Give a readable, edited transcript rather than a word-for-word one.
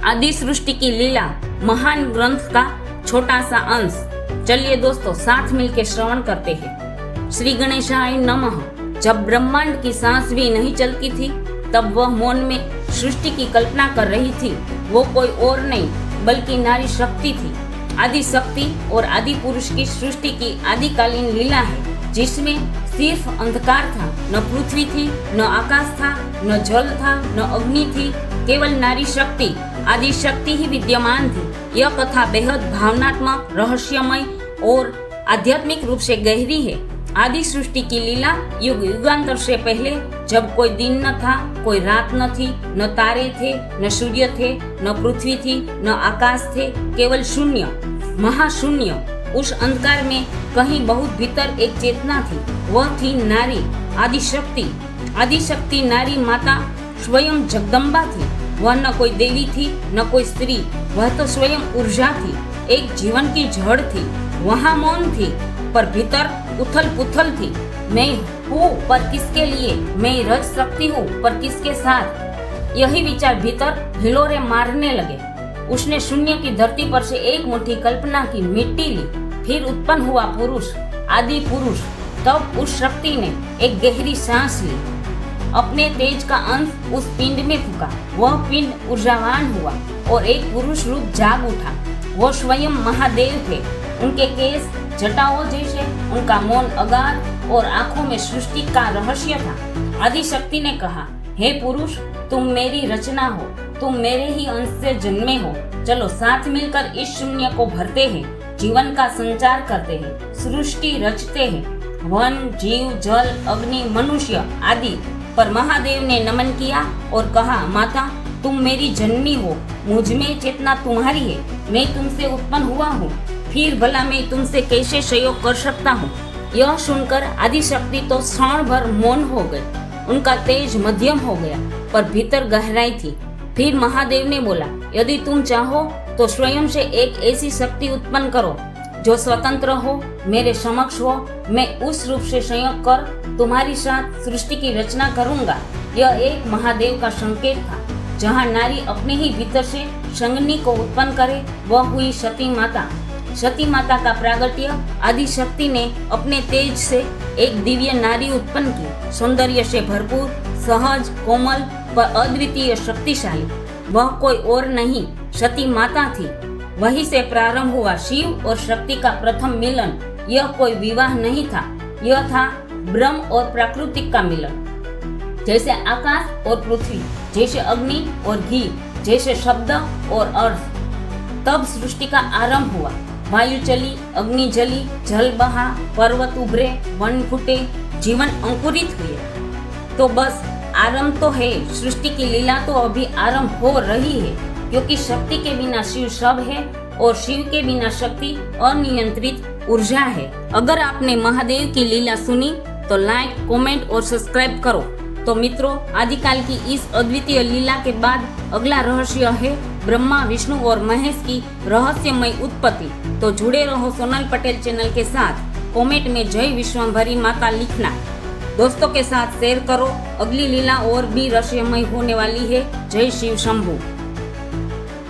आदि सृष्टि की लीला महान ग्रंथ का छोटा सा अंश। चलिए दोस्तों साथ मिलकर श्रवण करते हैं। श्री गणेशाय नमः। जब ब्रह्मांड की सांस भी नहीं चलती थी तब वह मौन में सृष्टि की कल्पना कर रही थी। वो कोई और नहीं बल्कि नारी शक्ति थी। आदि शक्ति और आदि पुरुष की सृष्टि की आदिकालीन लीला है, जिसमें सिर्फ अंधकार था, न पृथ्वी थी, न आकाश था, न जल था, न अग्नि थी। केवल नारी शक्ति, आदि शक्ति ही विद्यमान थी। यह कथा बेहद भावनात्मक, रहस्यमय और आध्यात्मिक रूप से गहरी है। आदि सृष्टि की लीला युग युगांतर से पहले, जब कोई दिन न था, कोई रात न थी, न तारे थे, न सूर्य थे, न पृथ्वी थी, न आकाश थे, केवल शून्य, महाशून्य। उस अंधकार में कहीं बहुत भीतर एक चेतना थी। वह थी नारी, आदि शक्ति। आदि शक्ति नारी माता स्वयं जगदम्बा थी। वह न कोई देवी थी न कोई स्त्री, वह तो स्वयं ऊर्जा थी, एक जीवन की जड़ थी। वहाँ मौन थी पर भीतर उथल पुथल थी। मैं हूँ पर किसके लिए, मैं रह सकती हूँ पर किसके साथ, यही विचार भीतर हिलोरे मारने लगे। उसने शून्य की धरती पर से एक मुट्ठी कल्पना की मिट्टी ली। फिर उत्पन्न हुआ पुरुष, आदि पुरुष। तब उस शक्ति ने एक गहरी सांस ली, अपने तेज का अंश उस पिंड में फूंका। वह पिंड ऊर्जावान हुआ और एक पुरुष रूप जाग उठा। वो स्वयं महादेव थे। उनके केस जटाओं जैसे, उनका मौन अगाध और आंखों में सृष्टि का रहस्य था। आदि शक्ति ने कहा, हे पुरुष, तुम मेरी रचना हो, तुम मेरे ही अंश से जन्मे हो। चलो साथ मिलकर इस शून्य को भरते हैं, जीवन का संचार करते हैं, सृष्टि रचते हैं। वन, जीव, जल, अग्नि, मनुष्य आदि पर महादेव ने नमन किया और कहा, माता तुम मेरी जननी हो, मुझ में चेतना तुम्हारी है, मैं तुमसे उत्पन्न हुआ हूँ, फिर भला मैं तुमसे कैसे सहयोग कर सकता हूँ। यह सुनकर आदि शक्ति तो क्षण भर मौन हो गई। उनका तेज मध्यम हो गया पर भीतर गहराई थी। फिर महादेव ने बोला, यदि तुम चाहो तो स्वयं से एक ऐसी शक्ति उत्पन्न करो जो स्वतंत्र हो, मेरे समक्ष हो। मैं उस रूप से संयोग कर तुम्हारी साथ सृष्टि की रचना करूंगा। यह एक महादेव का संकेत था। जहाँ नारी अपने ही भीतर से संगनी को उत्पन्न करे, वह हुई सती माता। सती माता का प्रागट्य आदि शक्ति ने अपने तेज से एक दिव्य नारी उत्पन्न की, सौंदर्य से भरपूर, सहज, कोमल पर अद्वितीय शक्तिशाली। वह कोई और नहीं, सती माता थी। वहीं से प्रारंभ हुआ शिव और शक्ति का प्रथम मिलन। यह कोई विवाह नहीं था, यह था ब्रह्म और प्राकृतिक का मिलन। जैसे आकाश और पृथ्वी, जैसे अग्नि और घी, जैसे शब्द और अर्थ। तब सृष्टि का आरंभ हुआ। वायु चली, अग्नि जली, जल बहा, पर्वत उभरे, वन फूटे, जीवन अंकुरित हुए। तो बस आरंभ तो है, सृष्टि की लीला तो अभी आरंभ हो रही है, क्योंकि शक्ति के बिना शिव शव है और शिव के बिना शक्ति अनियंत्रित ऊर्जा है। अगर आपने महादेव की लीला सुनी तो लाइक, कमेंट और सब्सक्राइब करो। तो मित्रों, आदिकाल की इस अद्वितीय लीला के बाद अगला रहस्य है ब्रह्मा, विष्णु और महेश की रहस्यमय उत्पत्ति। तो जुड़े रहो सोनल पटेल चैनल के साथ। कमेंट में जय विश्वम्भरी माता लिखना। दोस्तों के साथ शेयर करो। अगली लीला और भी रहस्यमय होने वाली है। जय शिव शंभू।